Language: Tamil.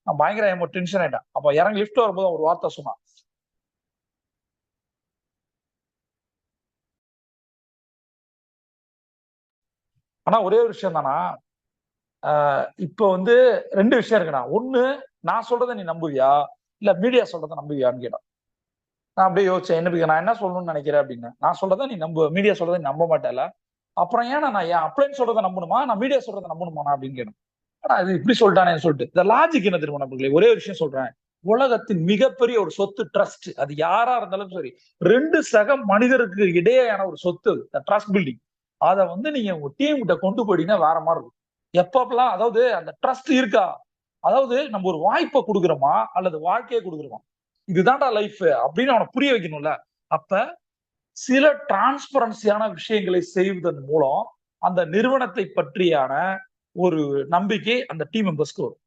நான் பயங்கர டென்ஷன் ஆயிட்டேன். அப்ப இறங்கி லிஃப்ட் வரும்போது ஒரு வார்த்தை சொன்னான். ஆனா ஒரே ஒரு விஷயம் தானா, இப்ப வந்து 2 விஷயம் இருக்குண்ணா. ஒண்ணு, நான் சொல்றதை நீ நம்புவியா இல்ல மீடியா சொல்றதை நம்புவியான்னு கேட்டான். நான் அப்படியே யோசிச்சேன், நான் என்ன சொல்லணும்னு நினைக்கிறேன் அப்படின்னு. நான் சொல்றதை நீ மீடியா சொல்றதை நீ நம்ப மாட்டேல, அப்புறம் ஏன்னா நான் என் அப்ளைன் சொல்றதை நம்பணுமா நான் மீடியா சொல்றதை நம்பணுமா அப்படின்னு கேட்டேன். ஆனா இது இப்படி சொல்லிட்டானேன்னு சொல்லிட்டு இந்த லாஜிக் என்ன தெரியுமா நண்பர்களே, ஒரே ஒரு விஷயம் சொல்றேன். உலகத்தின் மிகப்பெரிய ஒரு சொத்து ட்ரஸ்ட். அது யாரா இருந்தாலும் சரி, 2 சக மனிதருக்கு இடையேயான ஒரு சொத்து ட்ரஸ்ட் பில்டிங். அதை வந்து நீங்க உங்க டீம் கிட்ட கொண்டு போயிட்டீங்கன்னா வேற மாதிரி இருக்கும். எப்பப்பெல்லாம் அதாவது அந்த ட்ரஸ்ட் இருக்கா, அதாவது நம்ம ஒரு வாய்ப்பை கொடுக்குறோமா அல்லது வாழ்க்கையை கொடுக்குறோமா, இதுதான்டா லைஃப் அப்படின்னு அவனை புரிய வைக்கணும்ல. அப்ப சில டிரான்ஸ்பரன்சியான விஷயங்களை செய்வதன் மூலம் அந்த நிறுவனத்தை பற்றியான ஒரு நம்பிக்கை அந்த டீம் மெம்பர்ஸ்க்கு வரும்.